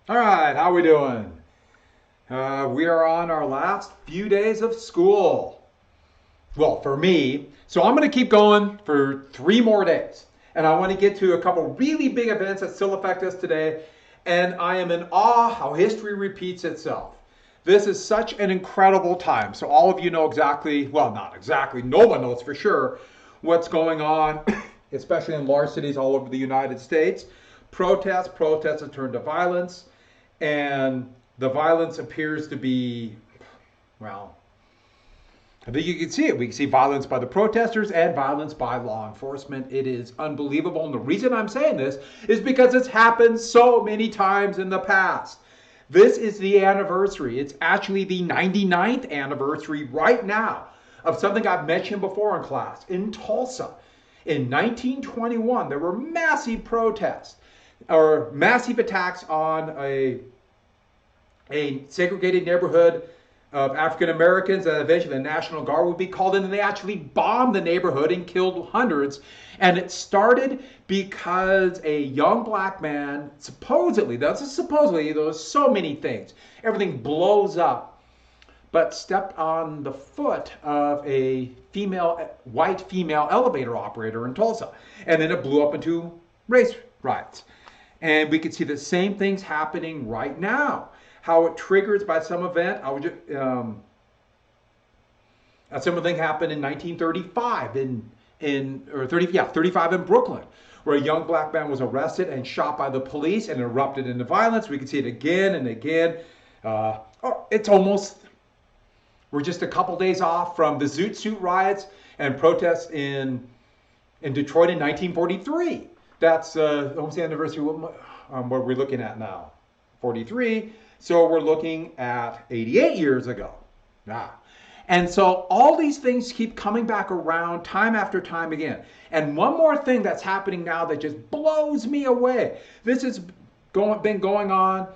All right, how we doing? We are on our last few days of school. Well, for me, so I'm going to keep going for 3 more days. And I want to get to a couple really big events that still affect us today. And I am in awe how history repeats itself. This is such an incredible time. So all of you know exactly, well, not exactly, no one knows for sure what's going on, especially in large cities all over the United States. Protests have turned to violence, and the violence appears to be, well, I think you can see it. We can see violence by the protesters and violence by law enforcement. It is unbelievable. And the reason I'm saying this is because it's happened so many times in the past. This is the anniversary. It's actually the 99th anniversary right now of something I've mentioned before in class. In Tulsa, in 1921, there were massive protests or massive attacks on a segregated neighborhood of African Americans, and eventually the National Guard would be called in, and they actually bombed the neighborhood and killed hundreds. And it started because a young black man, supposedly, there's so many things, everything blows up, but stepped on the foot of a white female elevator operator in Tulsa. And then it blew up into race riots. And we can see the same things happening right now. How it triggers by some event. Something happened in 1935 35 in Brooklyn, where a young black man was arrested and shot by the police and erupted into violence. We can see it again and again. We're just a couple days off from the Zoot Suit riots and protests in Detroit in 1943. That's almost the anniversary. What we're looking at now, 43. So we're looking at 88 years ago. And so all these things keep coming back around time after time again. And one more thing that's happening now that just blows me away. This has been going on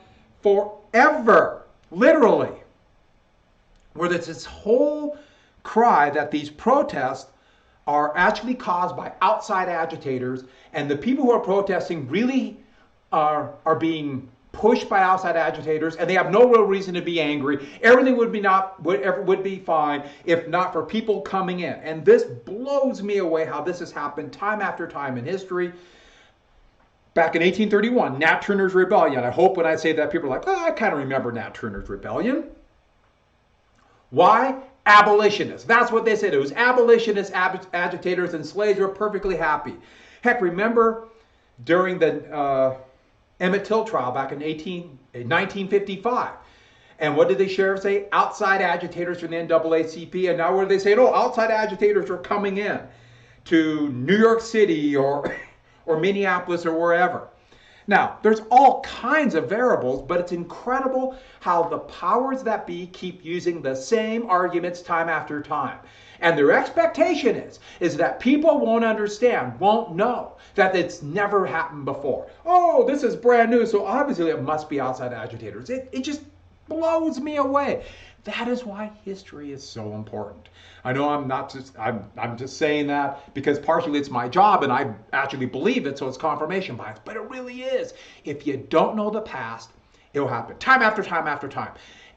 forever, literally, where there's this whole cry that these protests are actually caused by outside agitators, and the people who are protesting really are being pushed by outside agitators, and they have no real reason to be angry. Everything would be fine if not for people coming in. And this blows me away how this has happened time after time in history. Back in 1831, Nat Turner's Rebellion. I hope when I say that people are like, oh, I kind of remember Nat Turner's Rebellion. Why? Abolitionists. That's what they said. It was abolitionist agitators, and slaves were perfectly happy. Heck, remember during the Emmett Till trial back in 1955. And what did the sheriff say? Outside agitators from the NAACP. And now what are they saying? Oh, outside agitators are coming in to New York City or Minneapolis or wherever. Now, there's all kinds of variables, but it's incredible how the powers that be keep using the same arguments time after time. And their expectation is that people won't understand, won't know, that it's never happened before. Oh, this is brand new, so obviously it must be outside agitators. It just blows me away. That is why history is so important. I know I'm just saying that because partially it's my job and I actually believe it, so it's confirmation bias, but it really is. If you don't know the past, it'll happen time after time after time.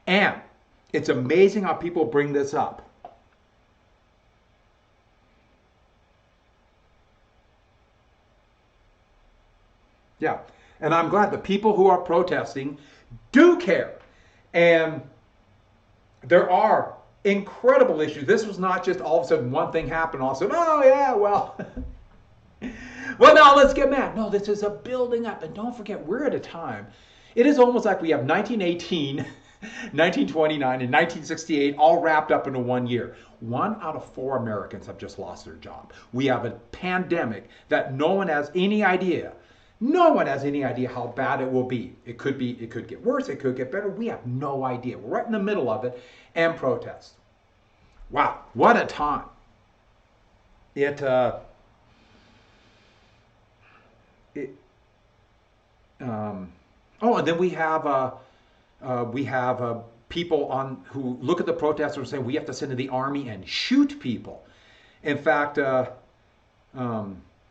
And it's amazing how people bring this up. Yeah, and I'm glad the people who are protesting do care. And there are incredible issues. This was not just all of a sudden one thing happened, all of a sudden, oh yeah, well, well now let's get mad. No, this is a building up. And don't forget, we're at a time, it is almost like we have 1918, 1929, and 1968 all wrapped up into 1 year. 1 out of 4 Americans have just lost their job. We have a pandemic that no one has any idea. No one has any idea how bad it will be. It could get worse, it could get better. We have no idea. We're right in the middle of it, and protest. Wow, what a time. It and then we have people who look at the protesters and say we have to send in the army and shoot people. In fact,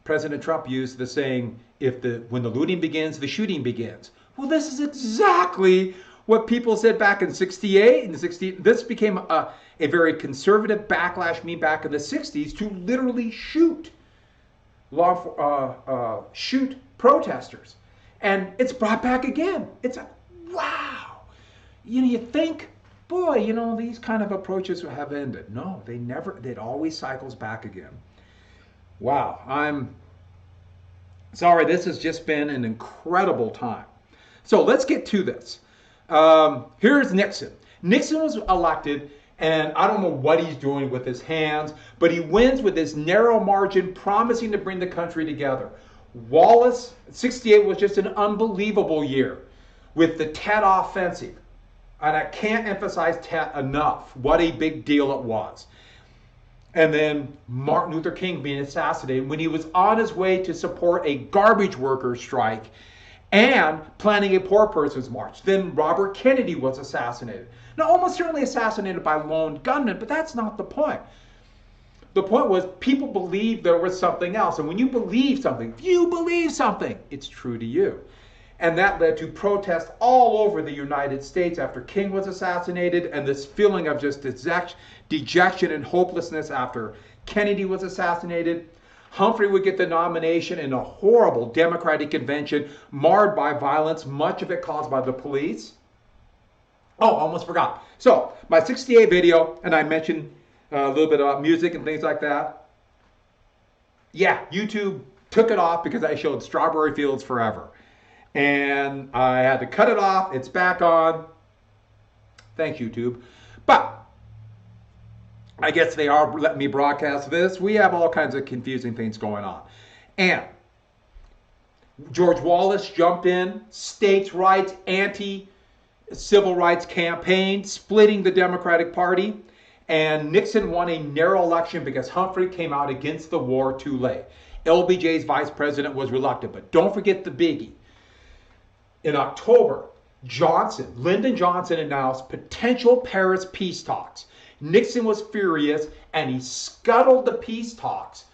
President Trump used the saying, when the looting begins, the shooting begins. Well, this is exactly what people said back in 68 and 60. This became a very conservative backlash, back in the 60s, to literally shoot shoot protesters. And it's brought back again. It's like, wow. You think, boy, these kind of approaches have ended. No, they never. It always cycles back again. Wow. I'm sorry. This has just been an incredible time. So let's get to this. Here's Nixon. Nixon was elected, and I don't know what he's doing with his hands, but he wins with this narrow margin, promising to bring the country together. Wallace, 68 was just an unbelievable year with the Tet Offensive. And I can't emphasize Tet enough, what a big deal it was. And then Martin Luther King being assassinated when he was on his way to support a garbage workers strike and planning a poor person's march. Then Robert Kennedy was assassinated. Now, almost certainly assassinated by lone gunmen, but that's not the point. The point was people believed there was something else. And when you believe something, it's true to you. And that led to protests all over the United States after King was assassinated, and this feeling of just dejection and hopelessness after Kennedy was assassinated. Humphrey would get the nomination in a horrible Democratic convention marred by violence, much of it caused by the police. Oh, almost forgot. So, my 68 video, and I mentioned a little bit about music and things like that. Yeah, YouTube took it off because I showed Strawberry Fields Forever. And I had to cut it off. It's back on. Thanks, YouTube. But I guess they are letting me broadcast this. We have all kinds of confusing things going on. And George Wallace jumped in, states' rights, anti-civil rights campaign, splitting the Democratic Party. And Nixon won a narrow election because Humphrey came out against the war too late. LBJ's vice president was reluctant. But don't forget the biggie. In October, Lyndon Johnson announced potential Paris peace talks. Nixon was furious, and he scuttled the peace talks.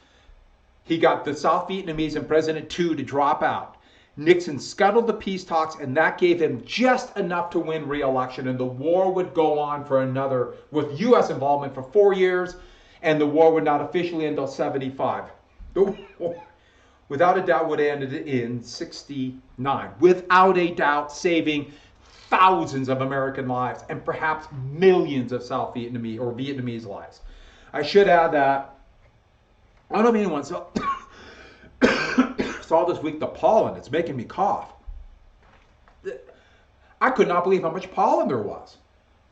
He got the South Vietnamese and President Tu to drop out. Nixon scuttled the peace talks, and that gave him just enough to win re-election, and the war would go on for another, with U.S. involvement, for 4 years, and the war would not officially end until 75. The war, without a doubt, would have ended in 69. Without a doubt, saving thousands of American lives and perhaps millions of South Vietnamese or Vietnamese lives. I should add that I don't know if anyone saw this week the pollen. It's making me cough. I could not believe how much pollen there was.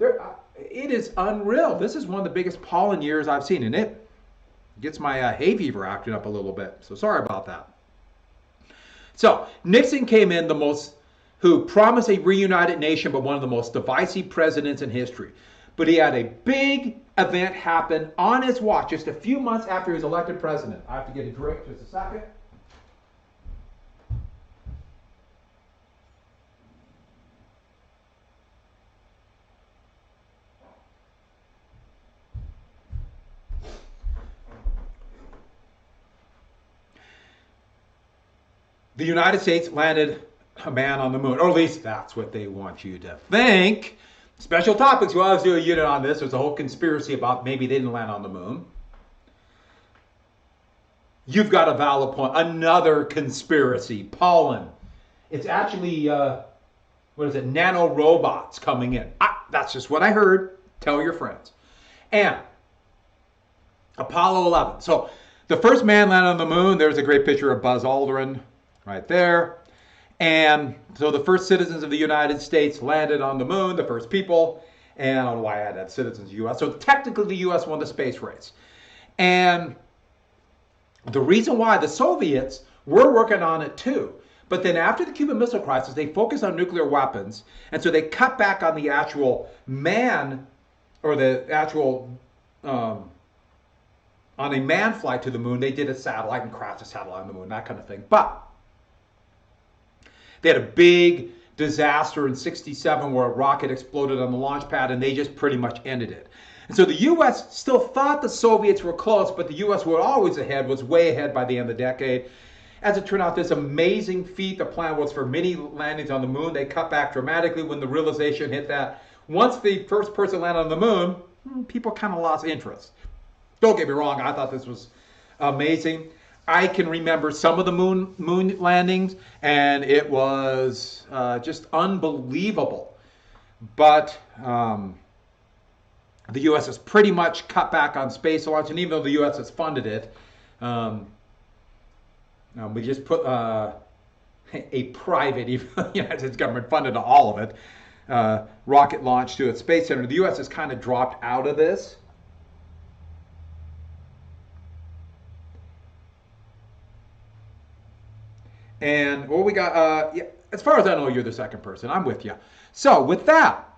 It is unreal. This is one of the biggest pollen years I've seen, and it gets my hay fever acting up a little bit. So sorry about that. So Nixon came in who promised a reunited nation, but one of the most divisive presidents in history. But he had a big event happen on his watch just a few months after he was elected president. I have to get a drink just a second. The United States landed a man on the moon, or at least that's what they want you to think. Special topics, we'll always do a unit on this. There's a whole conspiracy about maybe they didn't land on the moon. You've got a valid point. Another conspiracy, pollen. It's actually, nano robots coming in. That's just what I heard. Tell your friends. And Apollo 11. So the first man landed on the moon. There's a great picture of Buzz Aldrin right there. And so the first citizens of the United States landed on the moon, the first people, and I don't know why I had that, citizens of the U.S. So technically the U.S. won the space race. And the reason why the Soviets were working on it too, but then after the Cuban Missile Crisis, they focused on nuclear weapons, and so they cut back on the actual man, or the actual, on a man flight to the moon. They did a satellite and crashed a satellite on the moon, that kind of thing. But they had a big disaster in 67 where a rocket exploded on the launch pad, and they just pretty much ended it. And so the U.S. still thought the Soviets were close, but the U.S. was always ahead, was way ahead by the end of the decade. As it turned out, this amazing feat, the plan was for many landings on the moon. They cut back dramatically when the realization hit that once the first person landed on the moon, people kind of lost interest. Don't get me wrong, I thought this was amazing. I can remember some of the moon landings, and it was just unbelievable. But the U.S. has pretty much cut back on space launch, and even though the U.S. has funded it, we just put a private, even the United States government funded all of it, rocket launch to its space center. The U.S. has kind of dropped out of this. And what we got, yeah, as far as I know, you're the second person. I'm with you. So with that,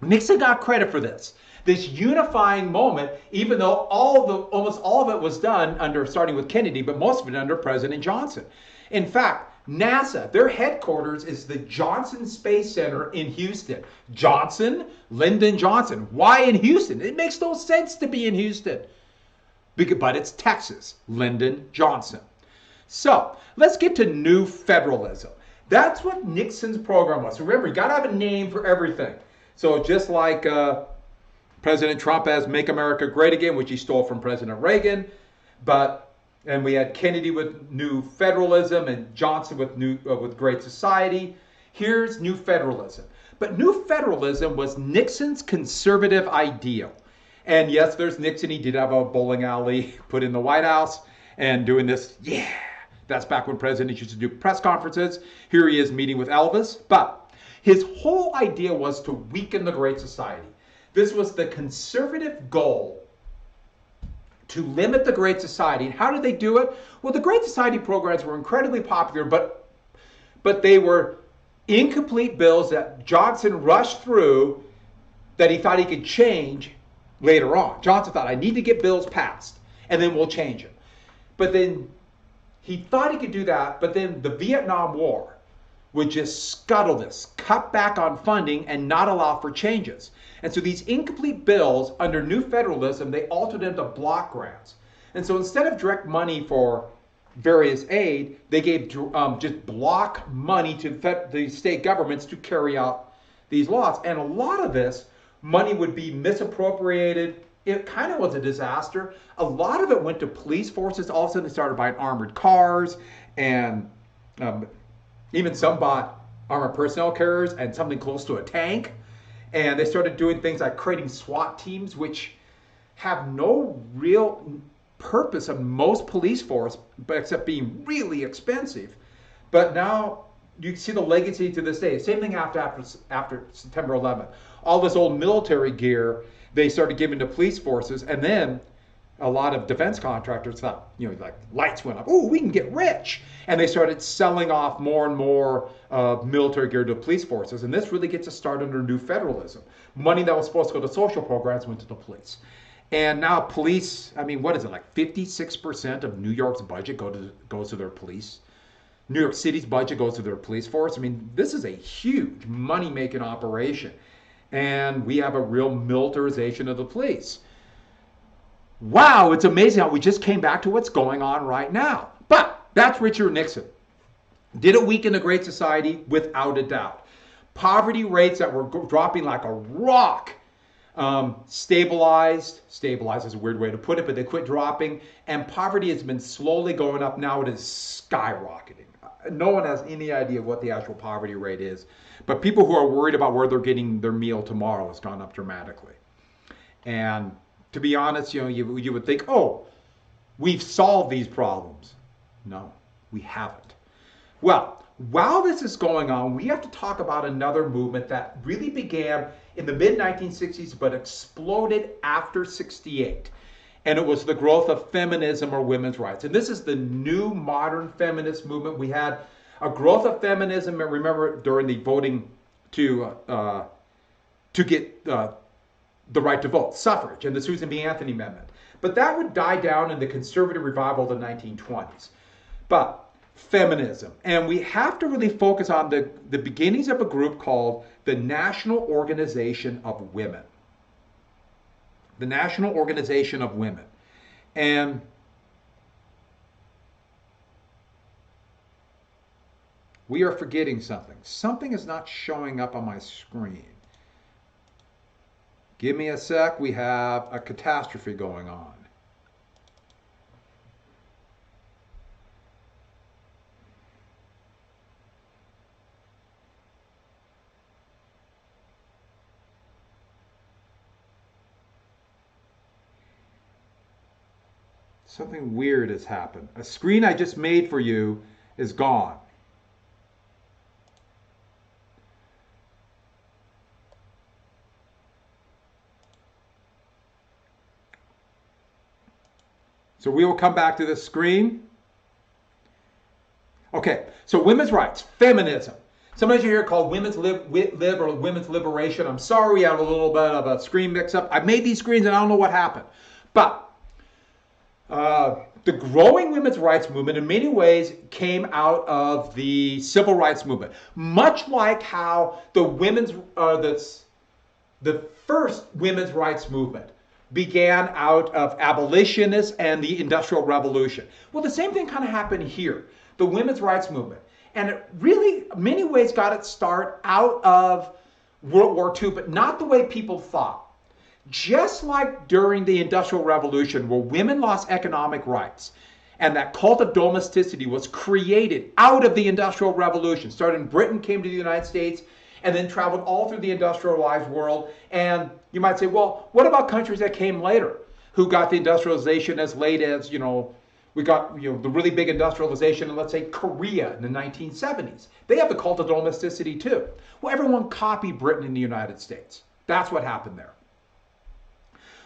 Nixon got credit for this. This unifying moment, even though almost all of it was done under, starting with Kennedy, but most of it under President Johnson. In fact, NASA, their headquarters is the Johnson Space Center in Houston. Johnson, Lyndon Johnson. Why in Houston? It makes no sense to be in Houston. But it's Texas, Lyndon Johnson. So let's get to New Federalism. That's what Nixon's program was. Remember, you got to have a name for everything. So just like President Trump has Make America Great Again, which he stole from President Reagan, and we had Kennedy with New Federalism and Johnson with Great Society. Here's New Federalism. But New Federalism was Nixon's conservative ideal. And yes, there's Nixon. He did have a bowling alley put in the White House and doing this, yeah. That's back when presidents used to do press conferences. Here he is meeting with Elvis. But his whole idea was to weaken the Great Society. This was the conservative goal, to limit the Great Society. And how did they do it? Well, the Great Society programs were incredibly popular, but they were incomplete bills that Johnson rushed through that he thought he could change later on. Johnson thought, I need to get bills passed, and then we'll change them. But then he thought he could do that, but then the Vietnam War would just scuttle this, cut back on funding, and not allow for changes. And so these incomplete bills under New Federalism, they altered into block grants. And so instead of direct money for various aid, they gave just block money to the state governments to carry out these laws. And a lot of this money would be misappropriated. It kind of was a disaster. A lot of it went to police forces. All of a sudden they started buying armored cars, and even some bought armored personnel carriers and something close to a tank. And they started doing things like creating SWAT teams, which have no real purpose of most police force, but except being really expensive. But now you see the legacy to this day. Same thing after September 11th. All this old military gear they started giving to police forces, and then a lot of defense contractors thought, like lights went up. Oh, we can get rich. And they started selling off more and more military gear to police forces. And this really gets us started under New Federalism. Money that was supposed to go to social programs went to the police. And now police, what is it, like 56% of New York's budget goes to their police. New York City's budget goes to their police force. This is a huge money-making operation. And we have a real militarization of the police. Wow, it's amazing how we just came back to what's going on right now. But that's Richard Nixon. Did it weaken the Great Society? Without a doubt. Poverty rates that were dropping like a rock stabilized. Stabilized is a weird way to put it, but they quit dropping. And poverty has been slowly going up. Now it is skyrocketing. No one has any idea what the actual poverty rate is. But people who are worried about where they're getting their meal tomorrow has gone up dramatically. And to be honest, you would think, oh, we've solved these problems. No, we haven't. Well, while this is going on, we have to talk about another movement that really began in the mid-1960s but exploded after '68. And it was the growth of feminism, or women's rights. And this is the new modern feminist movement. We had a growth of feminism, remember, during the voting to get the right to vote, suffrage, and the Susan B. Anthony Amendment. But that would die down in the conservative revival of the 1920s. But feminism, and we have to really focus on the beginnings of a group called the National Organization of Women. The National Organization of Women. And We are forgetting something. Something is not showing up on my screen. Give me a sec. We have a catastrophe going on. Something weird has happened. A screen I just made for you is gone. So we will come back to this screen. Okay, so women's rights, feminism. Sometimes you hear it called women's lib or women's liberation. I'm sorry we had a little bit of a screen mix-up. I made these screens and I don't know what happened. But the growing women's rights movement in many ways came out of the civil rights movement. Much like how the first women's rights movement began out of abolitionists and the Industrial Revolution. Well, the same thing kind of happened here, the women's rights movement. And it really, in many ways, got its start out of World War II, but not the way people thought. Just like during the Industrial Revolution, where women lost economic rights, and that cult of domesticity was created out of the Industrial Revolution, started in Britain, came to the United States, and then traveled all through the industrialized world. And you might say, well, what about countries that came later, who got the industrialization as late as, we got the really big industrialization in, let's say, Korea in the 1970s. They have the cult of domesticity too. Well, everyone copied Britain and the United States. That's what happened there.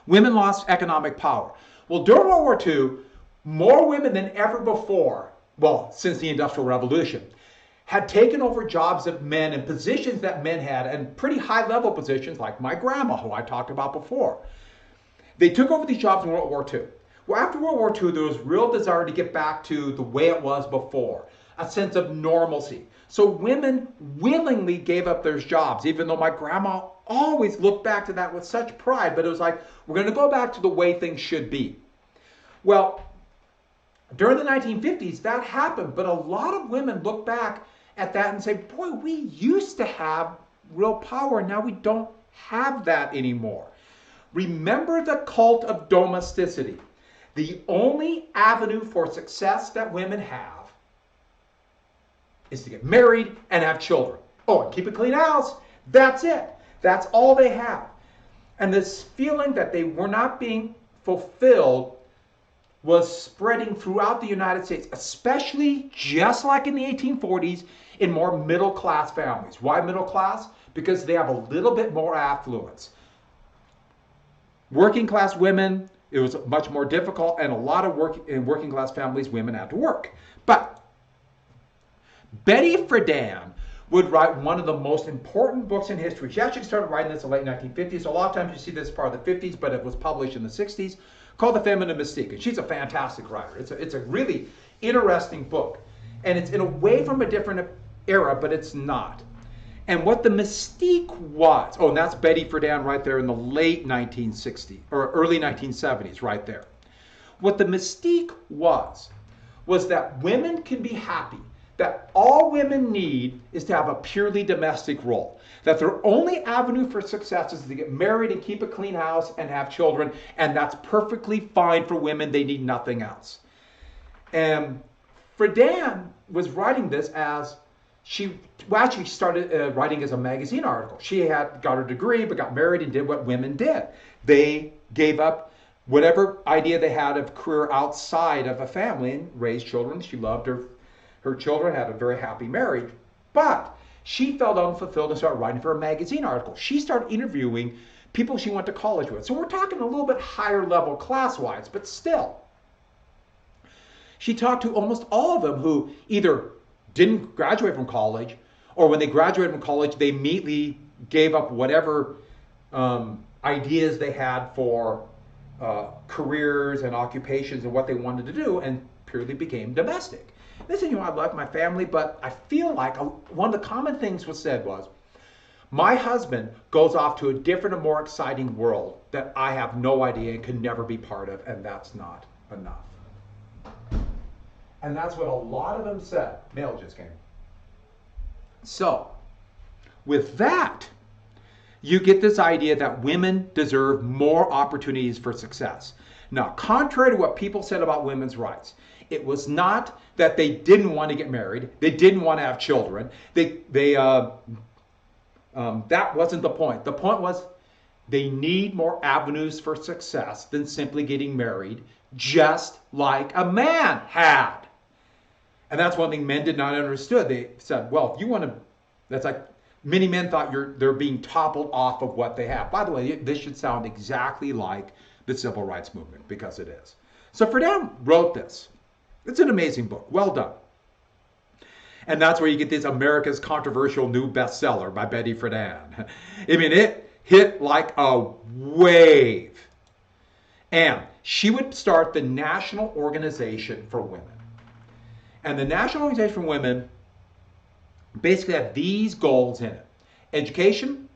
Women lost economic power. Well, during World War II, more women than ever before, well, since the Industrial Revolution, had taken over jobs of men and positions that men had, and pretty high-level positions like my grandma, who I talked about before. They took over these jobs in World War II. Well, after World War II, there was real desire to get back to the way it was before, a sense of normalcy. So women willingly gave up their jobs, even though my grandma always looked back to that with such pride, but it was like, we're going to go back to the way things should be. Well, during the 1950s, that happened, but a lot of women look back at that and say, boy, we used to have real power, now we don't have that anymore. Remember the cult of domesticity. The only avenue for success that women have is to get married and have children. Oh, and keep a clean house. That's it. That's all they have. And this feeling that they were not being fulfilled was spreading throughout the United States, especially just like in the 1840s, in more middle-class families. Why middle class? Because they have a little bit more affluence. Working-class women, it was much more difficult, and a lot of working-class families, women had to work. But Betty Friedan would write one of the most important books in history. She actually started writing this in the late 1950s. So a lot of times you see this part of the 50s, but it was published in the 60s, called The Feminine Mystique. And she's a fantastic writer. It's a really interesting book. And it's in a way from a different era, but it's not. And what the Mystique was, oh, and that's Betty Friedan right there in the late 1960s, or early 1970s, right there. What the Mystique was that women can be happy, that all women need is to have a purely domestic role, that their only avenue for success is to get married and keep a clean house and have children, and that's perfectly fine for women. They need nothing else. And Friedan was writing this as she started writing as a magazine article. She had got her degree, but got married and did what women did. They gave up whatever idea they had of career outside of a family and raised children. She loved her children, had a very happy marriage, but she felt unfulfilled and started writing for a magazine article. She started interviewing people she went to college with. So we're talking a little bit higher level class-wise, but still. She talked to almost all of them who either didn't graduate from college, or when they graduated from college, they immediately gave up whatever ideas they had for careers and occupations and what they wanted to do, and purely became domestic. They said, I love my family, but I feel like one of the common things was said was, my husband goes off to a different and more exciting world that I have no idea and can never be part of, and that's not enough. And that's what a lot of them said. Mail just came. So, with that, you get this idea that women deserve more opportunities for success. Now, contrary to what people said about women's rights, it was not that they didn't want to get married, they didn't want to have children. That wasn't the point. The point was they need more avenues for success than simply getting married, just like a man had. And that's one thing men did not understand. They said, well, if you want to, that's like, many men thought they're being toppled off of what they have. By the way, this should sound exactly like the civil rights movement, because it is. So Friedan wrote this. It's an amazing book. Well done. And that's where you get this America's Controversial New Bestseller by Betty Friedan. I mean, it hit like a wave. And she would start the National Organization for Women. And the National Organization for Women basically had these goals in it: education,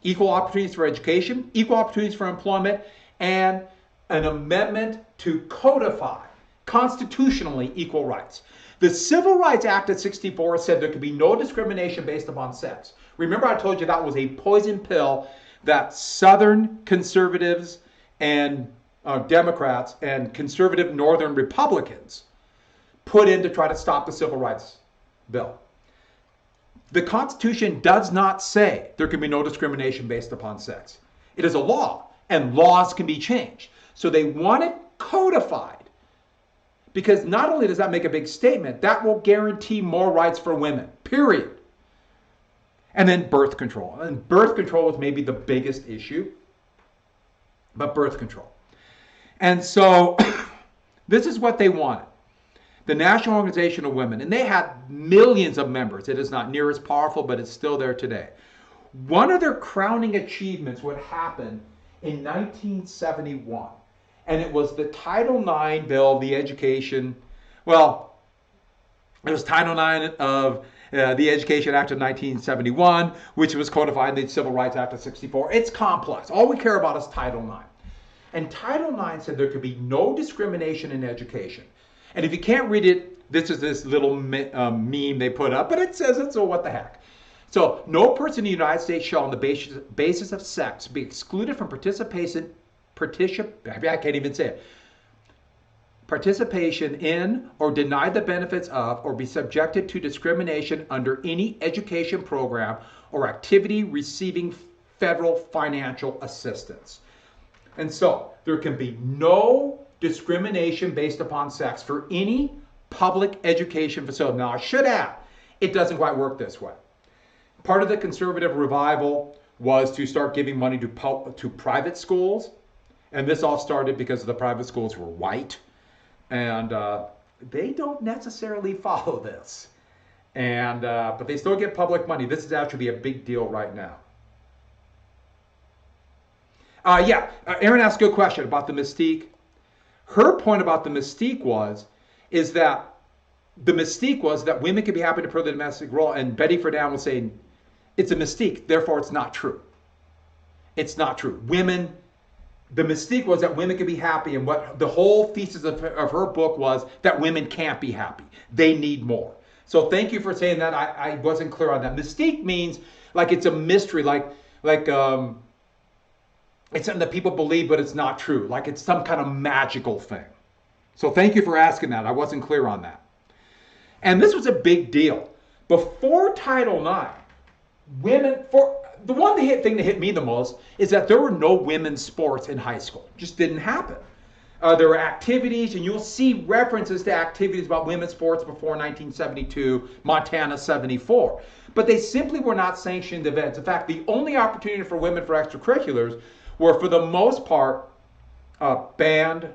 equal opportunities for education, equal opportunities for employment, and an amendment to codify constitutionally equal rights. The Civil Rights Act of '64 said there could be no discrimination based upon sex. Remember, I told you that was a poison pill that Southern conservatives and Democrats and conservative Northern Republicans put in to try to stop the Civil Rights Bill. The Constitution does not say there can be no discrimination based upon sex. It is a law, and laws can be changed. So they want it codified, because not only does that make a big statement, that will guarantee more rights for women, period. And then birth control. And birth control was maybe the biggest issue, but birth control. And so this is what they wanted. The National Organization of Women, and they had millions of members. It is not near as powerful, but it's still there today. One of their crowning achievements would happen in 1971, and it was the Title IX bill, the education, well, it was Title IX of the Education Act of 1971, which was codified in the Civil Rights Act of '64. It's complex. All we care about is Title IX. And Title IX said there could be no discrimination in education. And if you can't read it, this is this little meme they put up, but it says it, so what the heck. So, no person in the United States shall, on the basis of sex, be excluded from participation in or denied the benefits of, or be subjected to discrimination under any education program or activity receiving federal financial assistance. And so, there can be no discrimination based upon sex for any public education facility. Now, I should add, it doesn't quite work this way. Part of the conservative revival was to start giving money to private schools, and this all started because the private schools were white, and they don't necessarily follow this. And but they still get public money. This is actually a big deal right now. Aaron asked a good question about the Mystique. Her point about the Mystique is that the Mystique was that women could be happy to play the domestic role, and Betty Friedan was saying, it's a Mystique, therefore it's not true. It's not true. The Mystique was that women could be happy, and what the whole thesis of her book was that women can't be happy. They need more. So thank you for saying that. I wasn't clear on that. Mystique means like it's a mystery, like it's something that people believe, but it's not true. Like it's some kind of magical thing. So thank you for asking that. I wasn't clear on that. And this was a big deal. Before Title IX, the one thing that hit me the most is that there were no women's sports in high school. It just didn't happen. There were activities, and you'll see references to activities about women's sports before 1972, Montana 74. But they simply were not sanctioned events. In fact, the only opportunity for women for extracurriculars were, for the most part, band,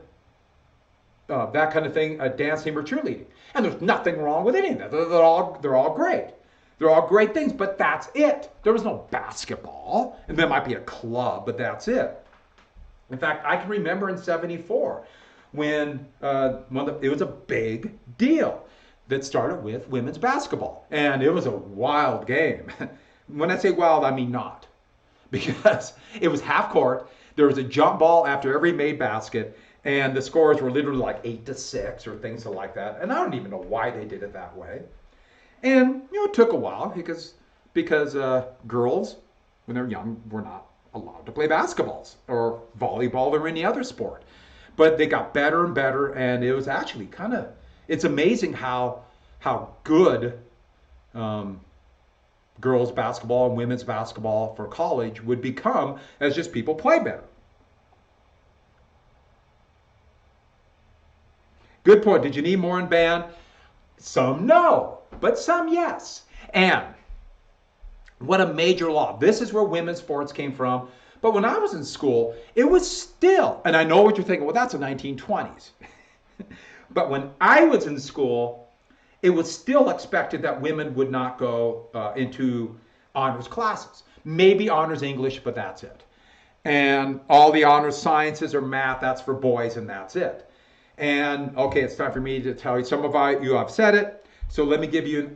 that kind of thing, dancing or cheerleading. And there's nothing wrong with any of that. They're all great. They're all great things, but that's it. There was no basketball, and there might be a club, but that's it. In fact, I can remember in '74 when it was a big deal that started with women's basketball, and it was a wild game. When I say wild, I mean not. Because it was half court, there was a jump ball after every made basket, and the scores were literally like 8-6 or things like that. And I don't even know why they did it that way. And, it took a while because girls, when they're young, were not allowed to play basketballs or volleyball or any other sport. But they got better and better, and it was actually it's amazing how good girls basketball and women's basketball for college would become as just people play better. Good point. Did you need more in band? Some no, but some yes. And what a major law. This is where women's sports came from. But when I was in school, it was still, and I know what you're thinking, well, that's the 1920s. But when I was in school, it was still expected that women would not go into honors classes. Maybe honors English, but that's it. And all the honors sciences or math, that's for boys, and that's it. And okay, it's time for me to tell you. Some of you have said it, so let me give you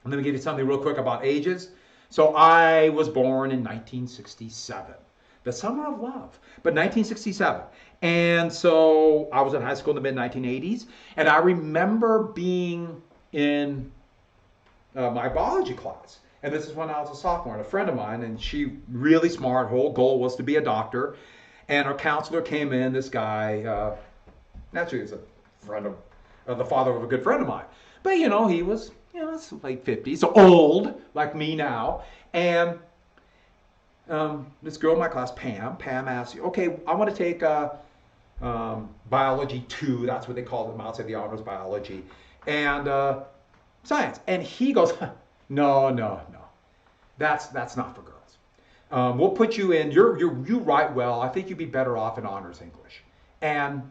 something real quick about ages. So I was born in 1967, the summer of love, but 1967. And so I was in high school in the mid-1980s, and I remember being in my biology class. And this is when I was a sophomore, and a friend of mine, and she really smart, her whole goal was to be a doctor. And our counselor came in, this guy, naturally he's a friend of the father of a good friend of mine. But he was, late 50s, so old, like me now. And this girl in my class, Pam asked you, okay, I want to take biology 2, that's what they call it outside the honors biology, and science. And he goes, no, that's not for girls. We'll put you in, you write well, I think you'd be better off in honors English. And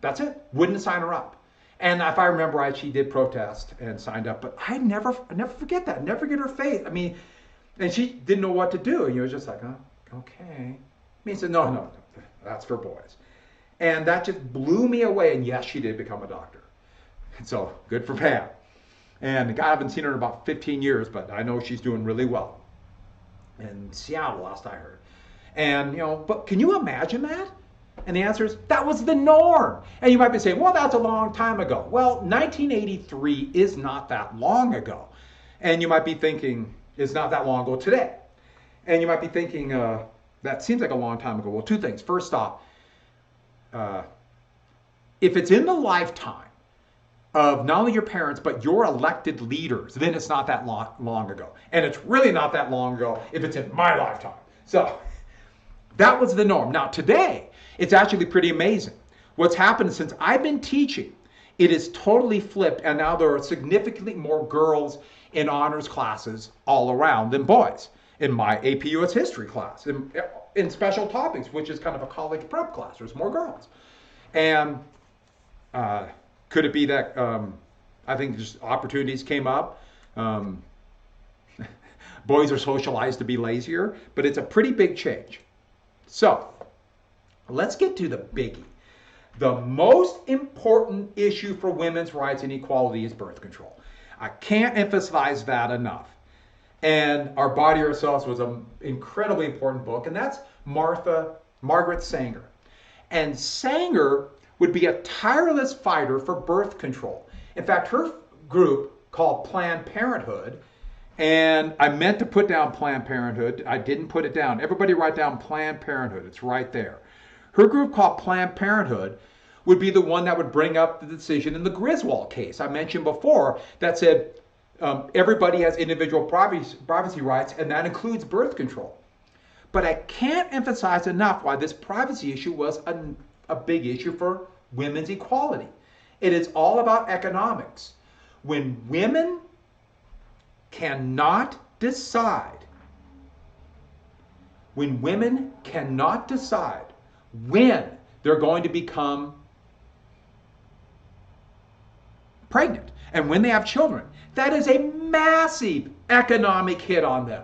that's it, wouldn't sign her up. And if I remember right, she did protest and signed up, but I never forget that, never get her faith. I mean, and she didn't know what to do. And you were just like, oh, okay. He said, no, that's for boys. And that just blew me away. And yes, she did become a doctor. And so good for Pam. And I haven't seen her in about 15 years, but I know she's doing really well in Seattle, last I heard. And, but can you imagine that? And the answer is, that was the norm. And you might be saying, well, that's a long time ago. Well, 1983 is not that long ago. And you might be thinking, it's not that long ago today. And you might be thinking, that seems like a long time ago. Well, two things. First off, if it's in the lifetime of not only your parents, but your elected leaders, then it's not that long ago. And it's really not that long ago if it's in my lifetime. So that was the norm. Now today, it's actually pretty amazing. What's happened since I've been teaching, it is totally flipped, and now there are significantly more girls in honors classes all around than boys. In my APUSH history class, in special topics, which is kind of a college prep class, there's more girls. And could it be that I think just opportunities came up? Boys are socialized to be lazier, but it's a pretty big change. So let's get to the biggie. The most important issue for women's rights and equality is birth control. I can't emphasize that enough. And Our Body, Ourselves was an incredibly important book, and that's Margaret Sanger. And Sanger would be a tireless fighter for birth control. In fact, her group called Planned Parenthood, and I meant to put down Planned Parenthood, I didn't put it down. Everybody write down Planned Parenthood, it's right there. Her group called Planned Parenthood would be the one that would bring up the decision in the Griswold case I mentioned before that said everybody has individual privacy rights, and that includes birth control. But I can't emphasize enough why this privacy issue was a big issue for women's equality. It is all about economics. When women cannot decide when they're going to become pregnant and when they have children, that is a massive economic hit on them.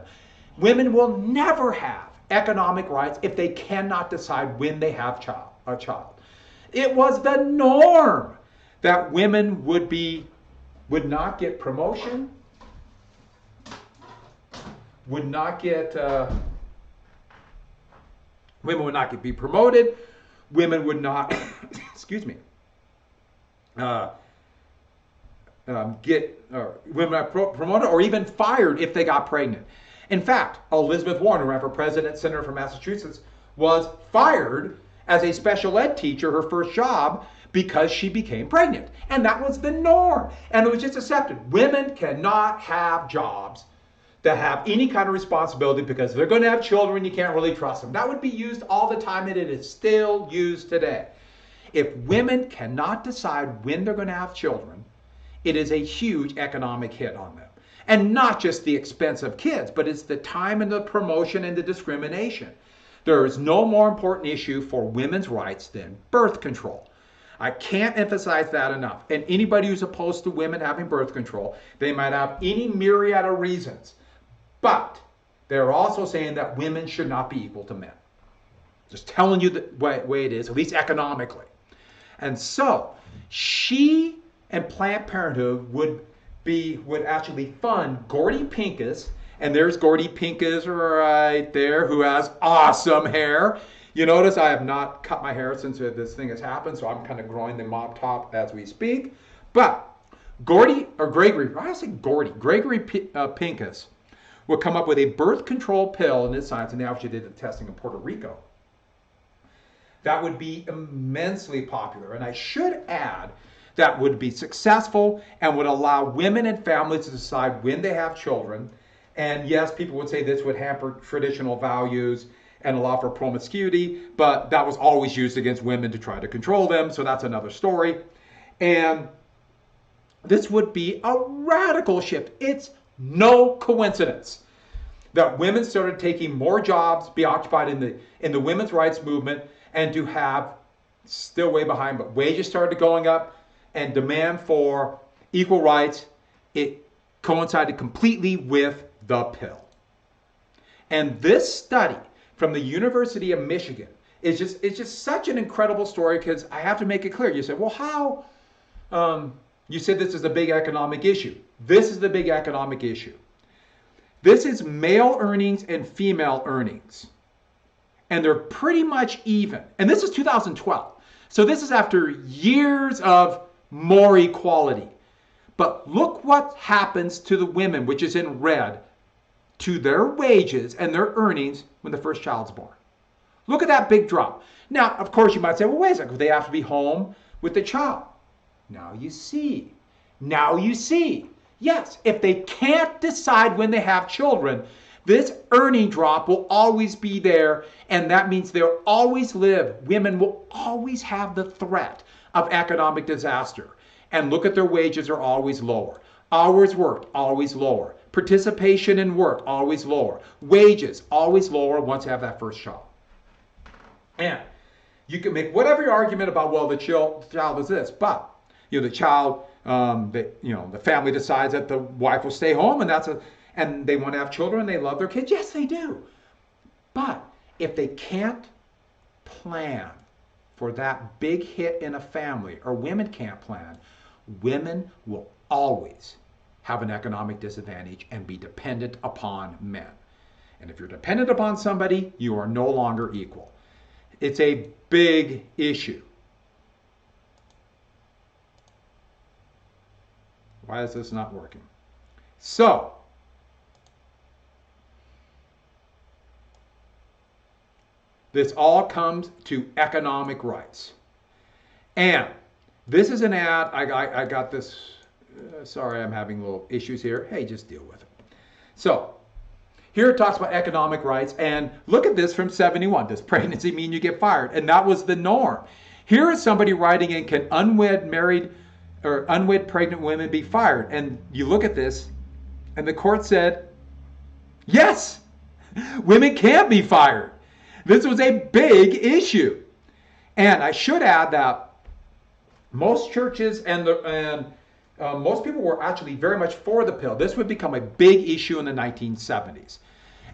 Women will never have economic rights if they cannot decide when they have a child. It was the norm that women would not get promotion, women would not be promoted, women would not, excuse me, get women promoted or even fired if they got pregnant. In fact, Elizabeth Warren, who ran for president, senator from Massachusetts, was fired as a special ed teacher, her first job, because she became pregnant. And that was the norm. And it was just accepted. Women cannot have jobs that have any kind of responsibility because they're going to have children, you can't really trust them. That would be used all the time, and it is still used today. If women cannot decide when they're going to have children, it is a huge economic hit on them. And not just the expense of kids, but it's the time and the promotion and the discrimination. There is no more important issue for women's rights than birth control. I can't emphasize that enough. And anybody who's opposed to women having birth control, they might have any myriad of reasons. But they're also saying that women should not be equal to men. Just telling you the way it is, at least economically. And so she and Planned Parenthood would actually fund Gregory Pincus, and there's Gregory Pincus right there, who has awesome hair. You notice I have not cut my hair since this thing has happened, so I'm kind of growing the mop top as we speak. But Gregory Pincus would come up with a birth control pill in his science, and they actually did the testing in Puerto Rico. That would be immensely popular, and I should add that would be successful and would allow women and families to decide when they have children. And yes, people would say this would hamper traditional values and allow for promiscuity, but that was always used against women to try to control them, so that's another story. And this would be a radical shift. It's no coincidence that women started taking more jobs, be occupied in the women's rights movement, and to have, still way behind, but wages started going up, and demand for equal rights, it coincided completely with the pill. And this study from the University of Michigan is just such an incredible story, because I have to make it clear. You said, well, how? You said this is a big economic issue. This is the big economic issue. This is male earnings and female earnings. And they're pretty much even. And this is 2012. So this is after years of more equality. But look what happens to the women, which is in red, to their wages and their earnings when the first child's born. Look at that big drop. Now, of course, you might say, well, wait a second, they have to be home with the child. Now you see. Now you see. Yes, if they can't decide when they have children, this earning drop will always be there, and that means they'll always live. Women will always have the threat of economic disaster. And look at their wages are always lower. Hours worked, always lower. Participation in work, always lower. Wages, always lower once you have that first child. And you can make whatever your argument about, well, the child is this, but the child, the family decides that the wife will stay home, and they want to have children, they love their kids. Yes, they do. But if they can't plan for that big hit in a family, or women can't plan, women will always have an economic disadvantage and be dependent upon men. And if you're dependent upon somebody, you are no longer equal. It's a big issue. Why is this not working? So, this all comes to economic rights. And this is an ad. I got this. Sorry, I'm having little issues here. Hey, just deal with it. So, here it talks about economic rights. And look at this from 71. Does pregnancy mean you get fired? And that was the norm. Here is somebody writing in, can unwed pregnant women be fired? And you look at this, and the court said, yes, women can be fired. This was a big issue. And I should add that most churches and most people were actually very much for the pill. This would become a big issue in the 1970s.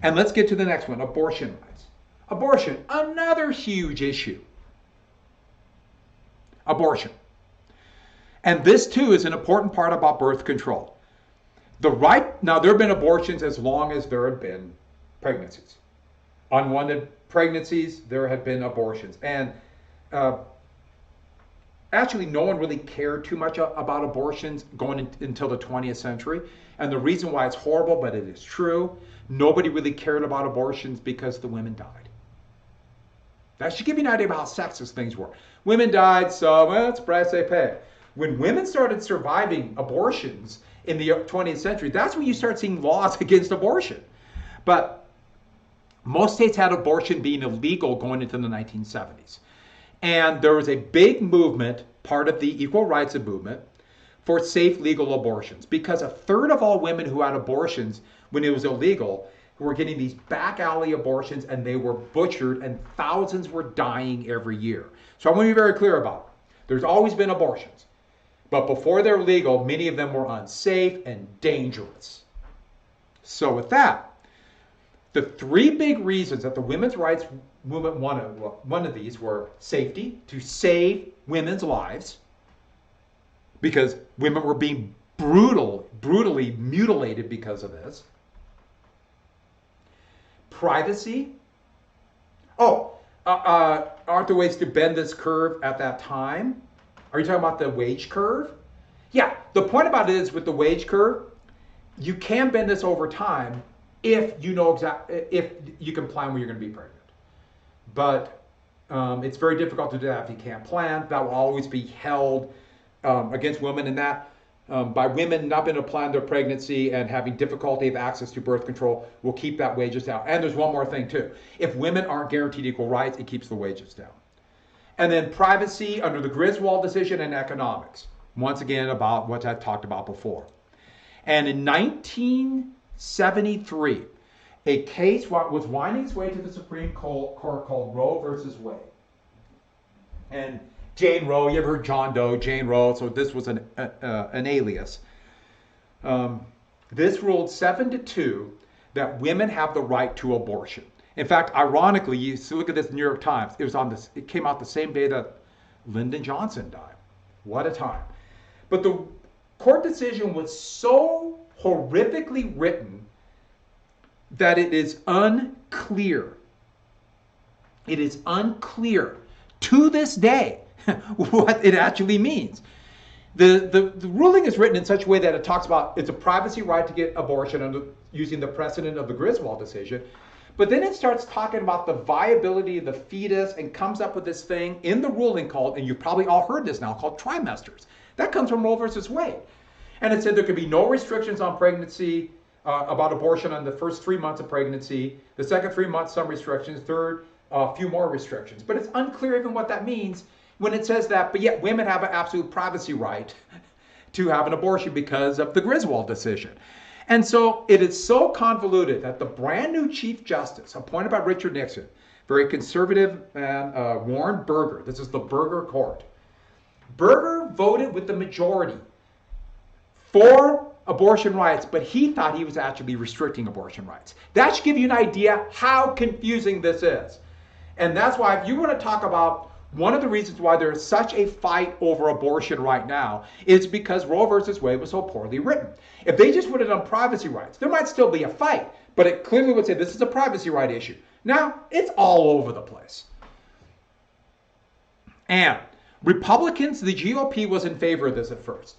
And let's get to the next one, abortion rights. Abortion, another huge issue. Abortion. And this too is an important part about birth control. Now there have been abortions as long as there have been pregnancies. Unwanted pregnancies, there have been abortions. And actually no one really cared too much about abortions until the 20th century. And the reason why it's horrible, but it is true, nobody really cared about abortions because the women died. That should give you an idea about how sexist things were. Women died, so well, it's the price they pay. When women started surviving abortions in the 20th century, that's when you start seeing laws against abortion. But most states had abortion being illegal going into the 1970s. And there was a big movement, part of the equal rights movement, for safe legal abortions. Because a third of all women who had abortions when it was illegal were getting these back alley abortions, and they were butchered, and thousands were dying every year. So I want to be very clear about it. There's always been abortions. But before they're legal, many of them were unsafe and dangerous. So with that, the three big reasons that the women's rights movement wanted, one of these were safety, to save women's lives, because women were being brutally mutilated because of this. Privacy. Aren't there ways to bend this curve at that time? Are you talking about the wage curve? Yeah, the point about it is with the wage curve, you can bend this over time if you know if you can plan when you're going to be pregnant. But it's very difficult to do that if you can't plan. That will always be held against women, and that by women not being able to plan their pregnancy and having difficulty of access to birth control will keep that wages down. And there's one more thing too. If women aren't guaranteed equal rights, it keeps the wages down. And then privacy under the Griswold decision, and economics. Once again, about what I've talked about before. And in 1973, a case was winding its way to the Supreme Court called Roe versus Wade. And Jane Roe, you ever heard John Doe, Jane Roe, so this was an alias. This ruled 7-2 that women have the right to abortion. In fact, ironically, you look at this New York Times, it came out the same day that Lyndon Johnson died. What a time. But the court decision was so horrifically written that it is unclear. It is unclear to this day what it actually means. The ruling is written in such a way that it talks about it's a privacy right to get abortion using the precedent of the Griswold decision. But then it starts talking about the viability of the fetus and comes up with this thing in the ruling called, and you've probably all heard this now, called trimesters. That comes from Roe versus Wade. And it said there could be no restrictions on pregnancy, about abortion on the first 3 months of pregnancy. The second 3 months, some restrictions. Third, a few more restrictions. But it's unclear even what that means when it says that, but yet women have an absolute privacy right to have an abortion because of the Griswold decision. And so it is so convoluted that the brand new Chief Justice appointed by Richard Nixon, very conservative man, Warren Burger, this is the Burger Court. Burger voted with the majority for abortion rights, but he thought he was actually restricting abortion rights. That should give you an idea how confusing this is. And that's why if you want to talk about one of the reasons why there is such a fight over abortion right now is because Roe versus Wade was so poorly written. If they just would have done privacy rights, there might still be a fight, but it clearly would say this is a privacy right issue. Now, it's all over the place. And Republicans, the GOP was in favor of this at first.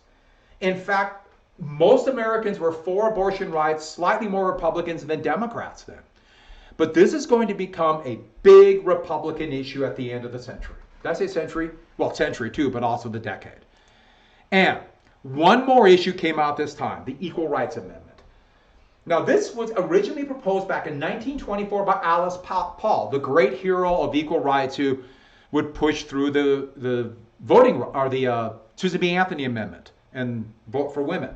In fact, most Americans were for abortion rights, slightly more Republicans than Democrats then. But this is going to become a big Republican issue at the end of the century. Did I say century? Well, century too, but also the decade. And one more issue came out this time, the Equal Rights Amendment. Now, this was originally proposed back in 1924 by Alice Paul, the great hero of equal rights who would push through the voting, or the Susan B. Anthony Amendment and vote for women.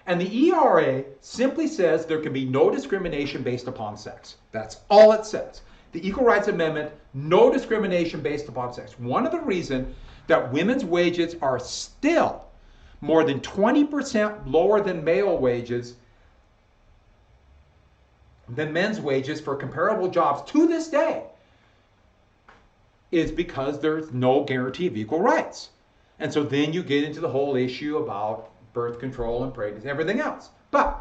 And the ERA simply says there can be no discrimination based upon sex. That's all it says. The Equal Rights Amendment, no discrimination based upon sex. One of the reasons that women's wages are still more than 20% lower than male wages, than men's wages for comparable jobs to this day, is because there's no guarantee of equal rights. And so then you get into the whole issue about birth control and pregnancy and everything else. But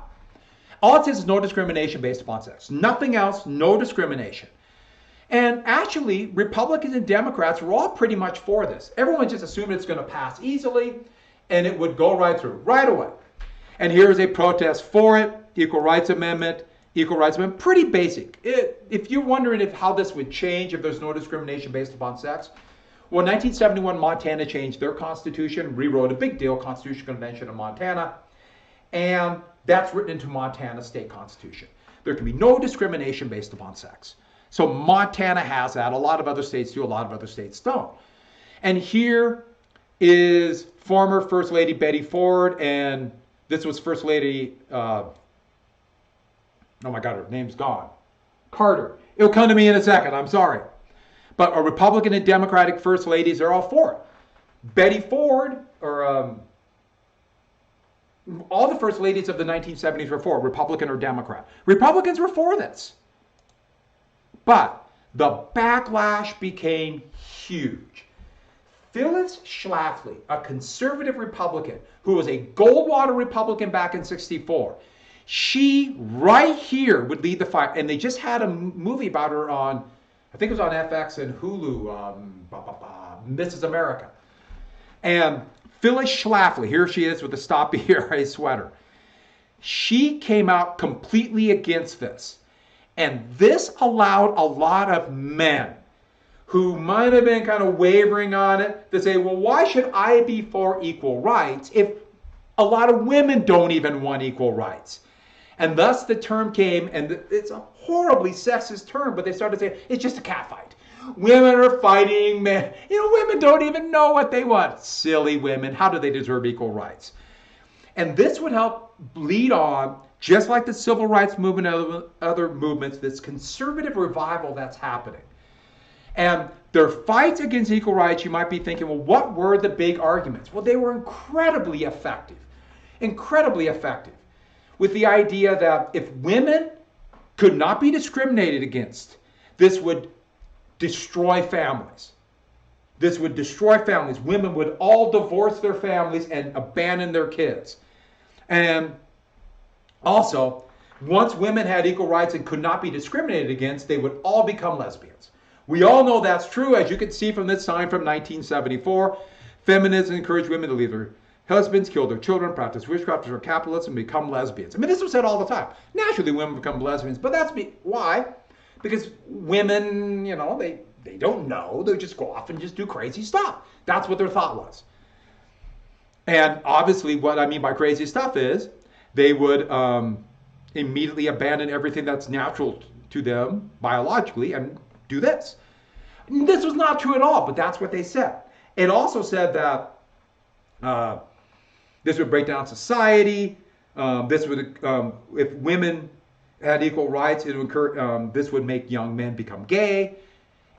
all it says is no discrimination based upon sex. Nothing else, no discrimination. And actually, Republicans and Democrats were all pretty much for this. Everyone just assumed it's going to pass easily, and it would go right through, right away. And here's a protest for it, Equal Rights Amendment, pretty basic. If you're wondering how this would change if there's no discrimination based upon sex, well, in 1971, Montana changed their constitution, rewrote a big deal, Constitutional Convention of Montana, and that's written into Montana state constitution. There can be no discrimination based upon sex. So Montana has that. A lot of other states do. A lot of other states don't. And here is former First Lady Betty Ford, and this was First Lady, oh my God, her name's gone. Carter. It'll come to me in a second. I'm sorry. But a Republican and Democratic First Ladies are all for it. Betty Ford, or all the First Ladies of the 1970s were for it, Republican or Democrat. Republicans were for this. But the backlash became huge. Phyllis Schlafly, a conservative Republican who was a Goldwater Republican back in '64, she right here would lead the fight. And they just had a movie about her on, I think it was on FX and Hulu, Mrs. America. And Phyllis Schlafly, here she is with the Stop ERA sweater. She came out completely against this. And this allowed a lot of men who might have been kind of wavering on it to say, well, why should I be for equal rights if a lot of women don't even want equal rights? And thus the term came, and it's a horribly sexist term, but they started saying it's just a catfight. Women are fighting men. Women don't even know what they want. Silly women. How do they deserve equal rights? And this would help lead on, just like the civil rights movement and other movements, this conservative revival that's happening. And their fights against equal rights, you might be thinking, well, what were the big arguments? Well, they were incredibly effective. Incredibly effective. With the idea that if women could not be discriminated against, this would destroy families. This would destroy families. Women would all divorce their families and abandon their kids. And also, once women had equal rights and could not be discriminated against, they would all become lesbians. We all know that's true, as you can see from this sign from 1974. Feminism encouraged women to leave their husbands, kill their children, practice witchcraft, destroy capitalism, and become lesbians. I mean, this was said all the time. Naturally, women become lesbians, but that's why? Because women, they don't know. They just go off and just do crazy stuff. That's what their thought was. And obviously, what I mean by crazy stuff is they would immediately abandon everything that's natural to them biologically and do this. This was not true at all, but that's what they said. It also said that this would break down society. This would, if women had equal rights, it would this would make young men become gay.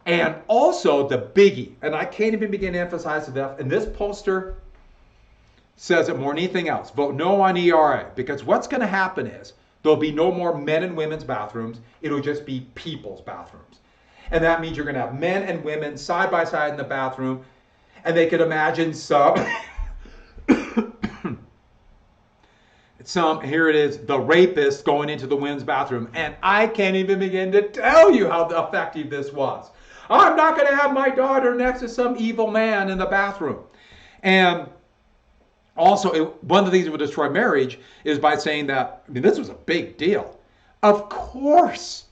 And also the biggie, and I can't even begin to emphasize enough, and this poster says it more than anything else. Vote no on ERA, because what's going to happen is there'll be no more men and women's bathrooms. It'll just be people's bathrooms. And that means you're going to have men and women side by side in the bathroom, and they could imagine some, here it is, the rapist going into the women's bathroom. And I can't even begin to tell you how effective this was. I'm not going to have my daughter next to some evil man in the bathroom. And also, one of the things that would destroy marriage is by saying that, this was a big deal. Of course,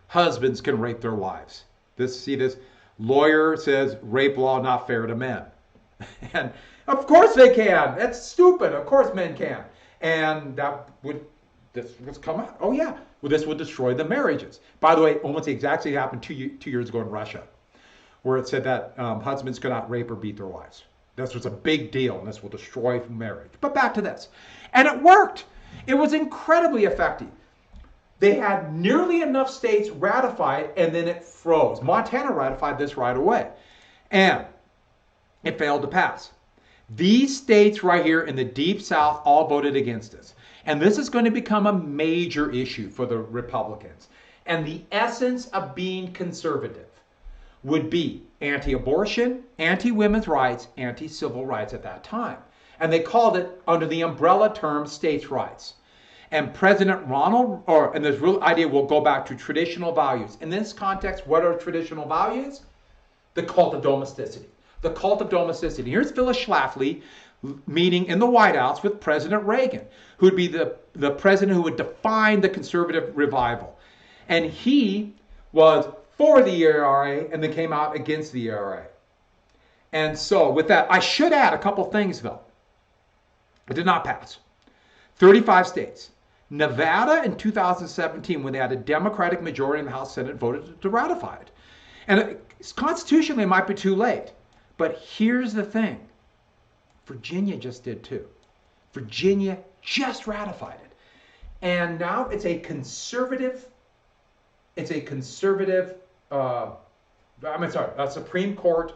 husbands can rape their wives. This lawyer says rape law not fair to men. And of course they can. That's stupid. Of course men can. And this would come out. Oh yeah, well, this would destroy the marriages. By the way, almost the exact same happened 2 years ago in Russia, where it said that husbands could not rape or beat their wives. This was a big deal, and this will destroy marriage. But back to this. And it worked. It was incredibly effective. They had nearly enough states ratified, and then it froze. Montana ratified this right away. And it failed to pass. These states right here in the Deep South all voted against this. And this is going to become a major issue for the Republicans. And the essence of being conservative would be anti-abortion, anti-women's rights, anti-civil rights at that time. And they called it, under the umbrella term, states' rights. And President Ronald, and this real idea will go back to traditional values. In this context, what are traditional values? The cult of domesticity. The cult of domesticity. Here's Phyllis Schlafly meeting in the White House with President Reagan, who would be the president who would define the conservative revival. And he was for the ERA and then came out against the ERA. And so with that, I should add a couple things though. It did not pass. 35 states. Nevada in 2017, when they had a Democratic majority in the House Senate, voted to ratify it. And constitutionally, it might be too late. But here's the thing. Virginia just did too. Virginia just ratified it. And now it's a conservative, a Supreme Court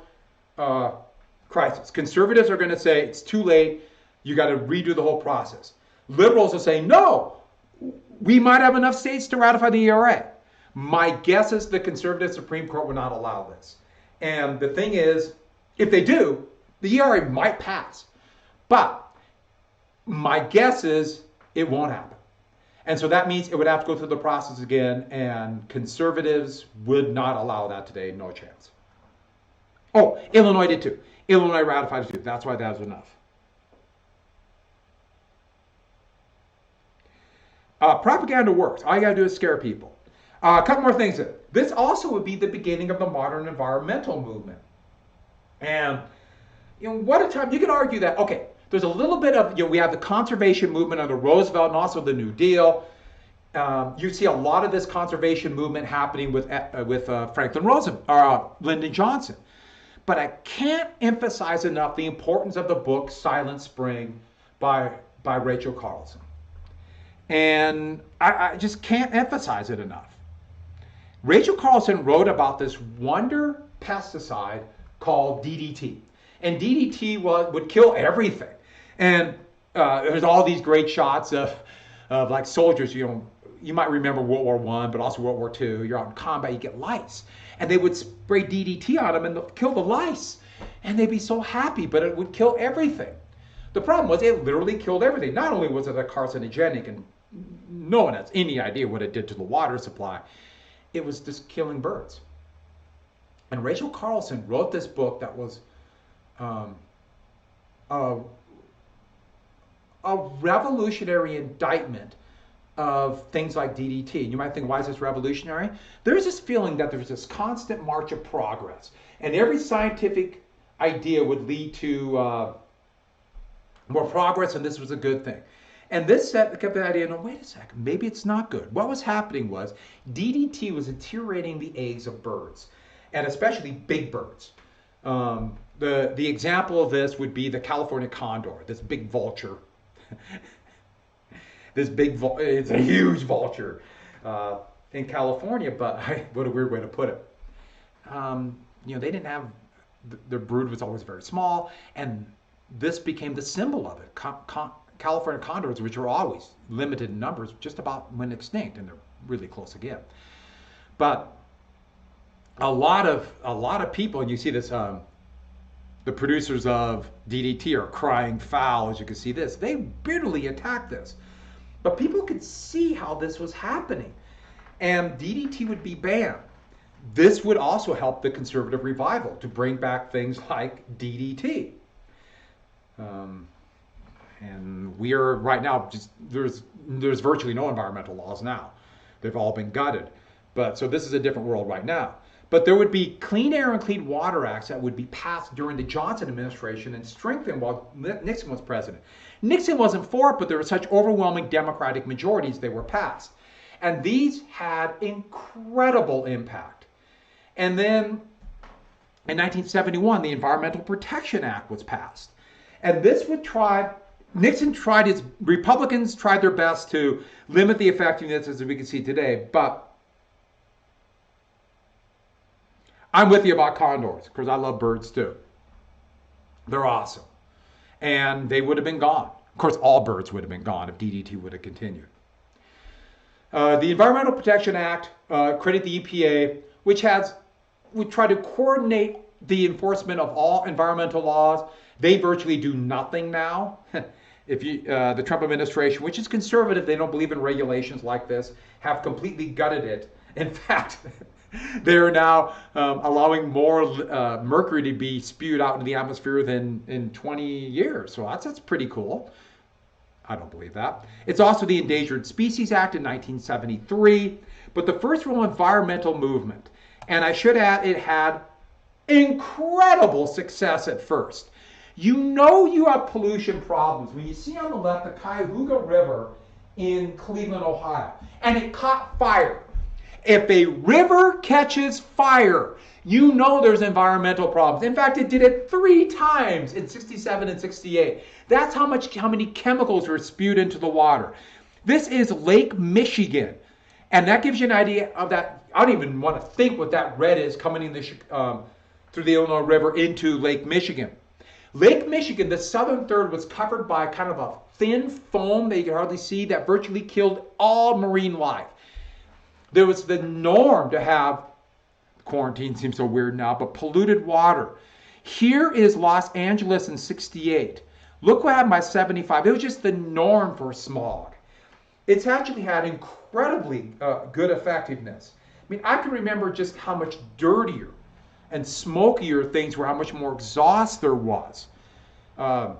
crisis. Conservatives are going to say it's too late. You got to redo the whole process. Liberals are saying, no, we might have enough states to ratify the ERA. My guess is the conservative Supreme Court will not allow this. And the thing is, if they do, the ERA might pass. But my guess is it won't happen. And so that means it would have to go through the process again, and conservatives would not allow that today, no chance. Oh, Illinois did too. Illinois ratified it too. That's why that was enough. Propaganda works. All you got to do is scare people. A couple more things. This also would be the beginning of the modern environmental movement. And, what a time. You can argue that, okay, there's a little bit of, we have the conservation movement under Roosevelt and also the New Deal. You see a lot of this conservation movement happening with Franklin Roosevelt, or Lyndon Johnson. But I can't emphasize enough the importance of the book Silent Spring by Rachel Carlson. And I just can't emphasize it enough. Rachel Carlson wrote about this wonder pesticide called DDT. And DDT would kill everything. And there's all these great shots of like soldiers, you might remember World War I, but also World War II. You're out in combat, you get lice. And they would spray DDT on them and kill the lice. And they'd be so happy, but it would kill everything. The problem was it literally killed everything. Not only was it a carcinogenic, and no one has any idea what it did to the water supply, it was just killing birds. And Rachel Carlson wrote this book that was a revolutionary indictment of things like DDT. And you might think, why is this revolutionary? There's this feeling that there's this constant march of progress. And every scientific idea would lead to more progress, and this was a good thing. And this kept the idea, no, wait a second, maybe it's not good. What was happening was DDT was deteriorating the eggs of birds, and especially big birds. The example of this would be the California condor, this big vulture. It's a huge vulture in California, but what a weird way to put it. They didn't have, their brood was always very small, and this became the symbol of it. California condors, which are always limited in numbers, just about went extinct, and they're really close again. But a lot of people, and you see this, the producers of DDT are crying foul, as you can see this. They bitterly attack this. But people could see how this was happening, and DDT would be banned. This would also help the conservative revival to bring back things like DDT. And we are right now, there's virtually no environmental laws now. They've all been gutted. But so this is a different world right now. But there would be Clean Air and Clean Water Acts that would be passed during the Johnson administration and strengthened while Nixon was president. Nixon wasn't for it, but there were such overwhelming Democratic majorities they were passed. And these had incredible impact. And then in 1971, the Environmental Protection Act was passed. And this would Republicans tried their best to limit the effectiveness, as we can see today, but I'm with you about condors, because I love birds too. They're awesome. And they would have been gone. Of course, all birds would have been gone if DDT would have continued. The Environmental Protection Act created the EPA, which would try to coordinate the enforcement of all environmental laws. They virtually do nothing now. If you, the Trump administration, which is conservative, they don't believe in regulations like this, have completely gutted it. In fact, they're now allowing more mercury to be spewed out into the atmosphere than in 20 years. So that's pretty cool. I don't believe that. It's also the Endangered Species Act in 1973, but the first real environmental movement. And I should add, it had incredible success at first. You know you have pollution problems when you see on the left the Cuyahoga River in Cleveland, Ohio, and it caught fire. If a river catches fire, you know there's environmental problems. In fact, it did it 3 times in 67 and 68. That's how many chemicals were spewed into the water. This is Lake Michigan, and that gives you an idea of that. I don't even want to think what that red is coming in through the Illinois River into Lake Michigan. Lake Michigan, the southern third, was covered by kind of a thin foam that you could hardly see that virtually killed all marine life. There was the norm to have, quarantine seems so weird now, but polluted water. Here is Los Angeles in 68. Look what happened by 75. It was just the norm for smog. It's actually had incredibly good effectiveness. I mean, I can remember just how much dirtier and smokier things were, how much more exhaust there was. I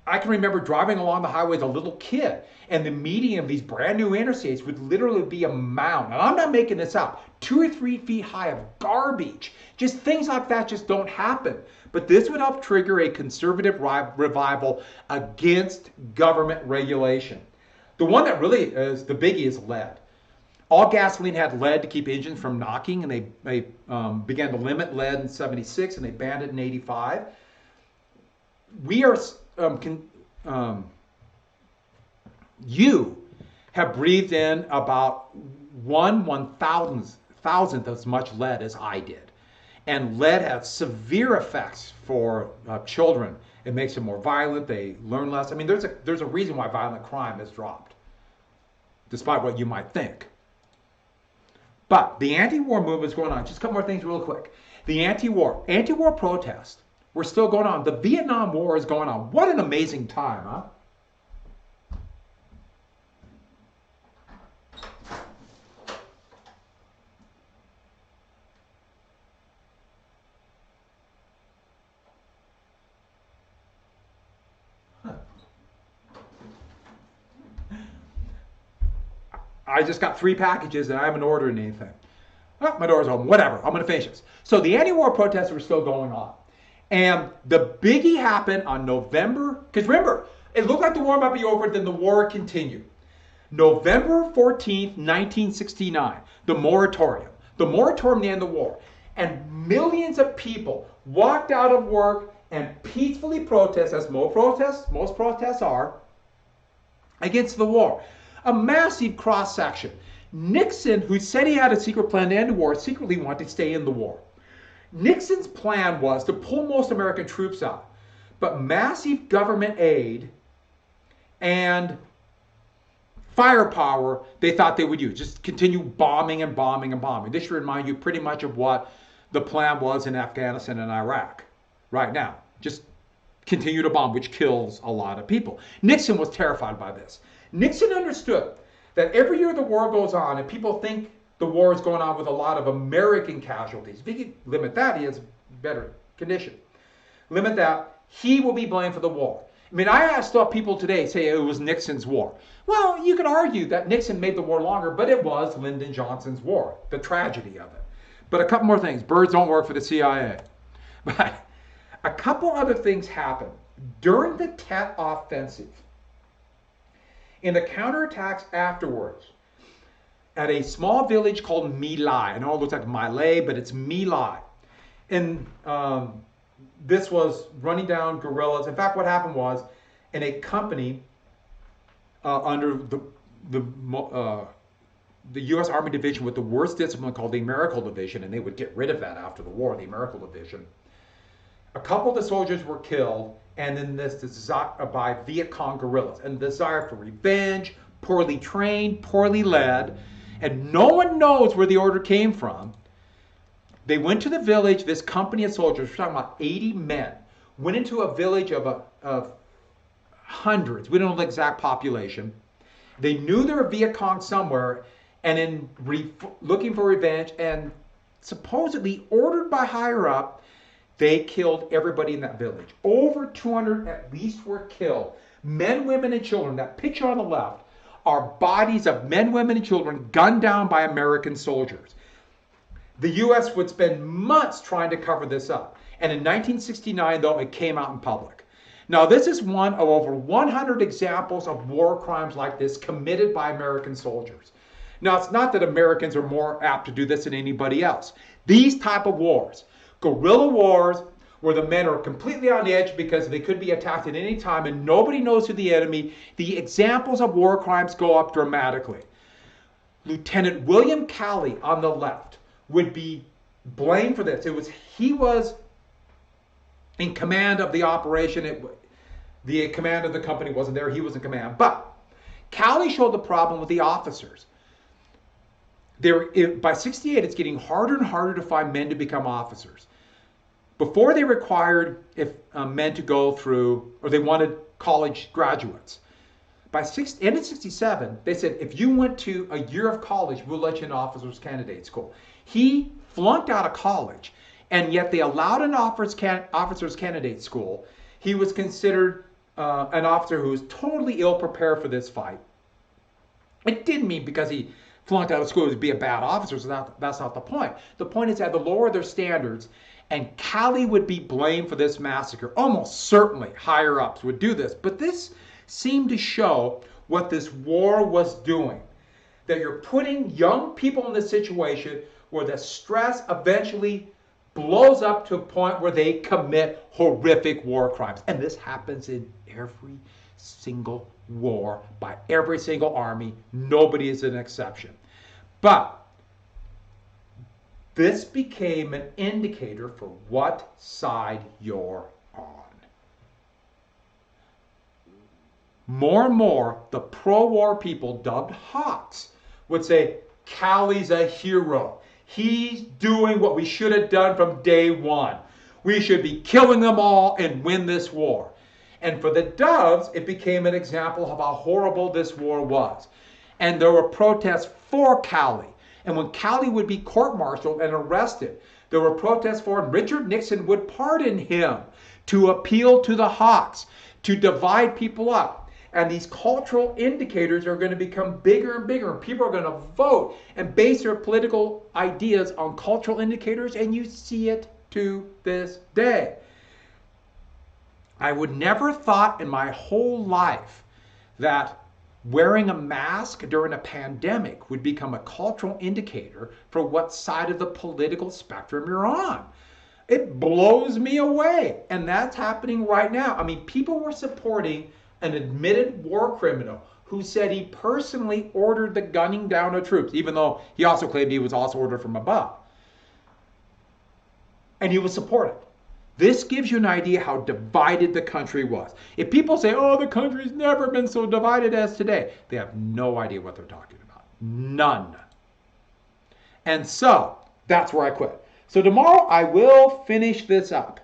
can remember driving along the highway as a little kid, and the median of these brand new interstates would literally be a mound, and I'm not making this up, 2 or 3 feet high of garbage. Just things like that just don't happen. But this would help trigger a conservative revival against government regulation. The one that really is the biggie is lead. All gasoline had lead to keep engines from knocking, and they began to limit lead in 76, and they banned it in 85. We are, you have breathed in about 1/1000th as much lead as I did. And lead has severe effects for children. It makes them more violent. They learn less. I mean, there's a reason why violent crime has dropped, despite what you might think. But the anti-war movement is going on. Just a couple more things real quick. The anti-war protests were still going on. The Vietnam War is going on. What an amazing time, huh? I just got 3 packages and I haven't ordered anything. Oh, my door's open. Whatever. I'm going to finish this. So the anti-war protests were still going on. And the biggie happened on November, because remember, it looked like the war might be over, then the war continued. November 14th, 1969, the moratorium. The moratorium, the end of the war. And millions of people walked out of work and peacefully protest, as most protests are, against the war. A massive cross-section. Nixon, who said he had a secret plan to end the war, secretly wanted to stay in the war. Nixon's plan was to pull most American troops out, but massive government aid and firepower they thought they would use. Just continue bombing and bombing and bombing. This should remind you pretty much of what the plan was in Afghanistan and Iraq right now. Just continue to bomb, which kills a lot of people. Nixon was terrified by this. Nixon understood that every year the war goes on and people think the war is going on with a lot of American casualties. If he could limit that, he has better condition. Limit that, he will be blamed for the war. I mean, I saw people today say it was Nixon's war. Well, you could argue that Nixon made the war longer, but it was Lyndon Johnson's war, the tragedy of it. But a couple more things. Birds don't work for the CIA. But a couple other things happened. During the Tet Offensive, in the counterattacks afterwards, at a small village called My Lai. I know it looks like My Lai, but it's My Lai. And this was running down guerrillas. In fact, what happened was, in a company under the U.S. Army division with the worst discipline called the Americal Division, and they would get rid of that after the war, the Americal Division. A couple of the soldiers were killed, and then this desire by Viet Cong guerrillas, and the desire for revenge, poorly trained, poorly led, and no one knows where the order came from. They went to the village, this company of soldiers, we're talking about 80 men, went into a village of hundreds, we don't know the exact population. They knew there were Viet Cong somewhere, and in looking for revenge and supposedly ordered by higher up, they killed everybody in that village. Over 200 at least were killed. Men, women, and children. That picture on the left are bodies of men, women, and children gunned down by American soldiers. The U.S. would spend months trying to cover this up. And in 1969, though, it came out in public. Now, this is one of over 100 examples of war crimes like this committed by American soldiers. Now, it's not that Americans are more apt to do this than anybody else. These type of wars, guerrilla wars, where the men are completely on edge because they could be attacked at any time and nobody knows who the enemy, the examples of war crimes go up dramatically. Lieutenant William Calley on the left would be blamed for this. He was in command of the operation. The command of the company wasn't there. He was in command. But Calley showed the problem with the officers. By 68, it's getting harder and harder to find men to become officers. Before they required men to go through, or they wanted college graduates. By end of 67, they said, if you went to a year of college, we'll let you in officers candidate school. He flunked out of college, and yet they allowed an officers candidate school. He was considered an officer who was totally ill prepared for this fight. It didn't mean because he flunked out of school to be a bad officer, so that's not the point. The point is that they lower their standards, and Calley would be blamed for this massacre. Almost certainly higher ups would do this, but this seemed to show what this war was doing. That you're putting young people in this situation where the stress eventually blows up to a point where they commit horrific war crimes. And this happens in every single war by every single army. Nobody is an exception. But this became an indicator for what side you're on. More and more, the pro-war people, dubbed hawks, would say, Calley's a hero. He's doing what we should have done from day one. We should be killing them all and win this war. And for the doves, it became an example of how horrible this war was. And there were protests for Calley. And when Calley would be court-martialed and arrested, there were protests for him. Richard Nixon would pardon him to appeal to the hawks, to divide people up. And these cultural indicators are going to become bigger and bigger. People are going to vote and base their political ideas on cultural indicators, and you see it to this day. I would never thought in my whole life that wearing a mask during a pandemic would become a cultural indicator for what side of the political spectrum you're on. It blows me away. And that's happening right now. I mean, people were supporting an admitted war criminal who said he personally ordered the gunning down of troops, even though he also claimed he was also ordered from above. And he was supported. This gives you an idea how divided the country was. If people say, oh, the country's never been so divided as today, they have no idea what they're talking about. None. And so, that's where I quit. So tomorrow I will finish this up.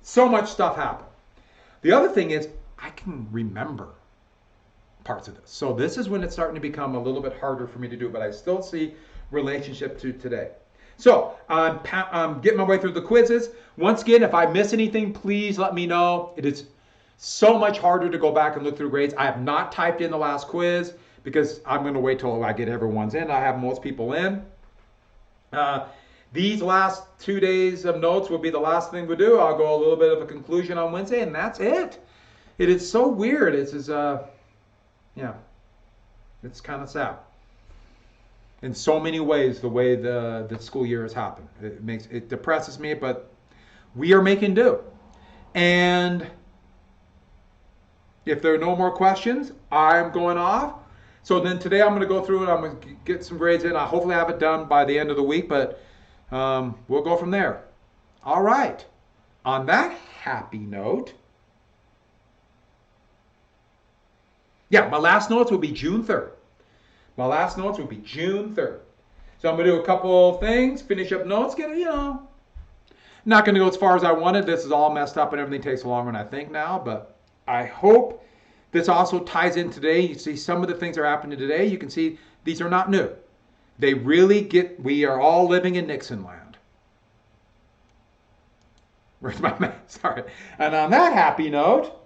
So much stuff happened. The other thing is, I can remember parts of this. So this is when it's starting to become a little bit harder for me to do, but I still see relationship to today. So I'm getting my way through the quizzes. Once again, if I miss anything, please let me know. It is so much harder to go back and look through grades. I have not typed in the last quiz because I'm going to wait till I get everyone's in. I have most people in. These last 2 days of notes will be the last thing we do. I'll go a little bit of a conclusion on Wednesday, and that's it. It is so weird. It's kind of sad. In so many ways, the way the school year has happened. It depresses me, but we are making do. And if there are no more questions, I'm going off. So then today I'm going to go through it. I'm going to get some grades in. I hopefully have it done by the end of the week, but we'll go from there. All right. On that happy note, yeah, my last notes will be June 3rd. My last notes will be June 3rd. So I'm going to do a couple things, finish up notes, Not going to go as far as I wanted. This is all messed up and everything takes longer than I think now, but I hope this also ties in today. You see some of the things that are happening today. You can see these are not new. They really we are all living in Nixon land. Where's my man? Sorry. And on that happy note,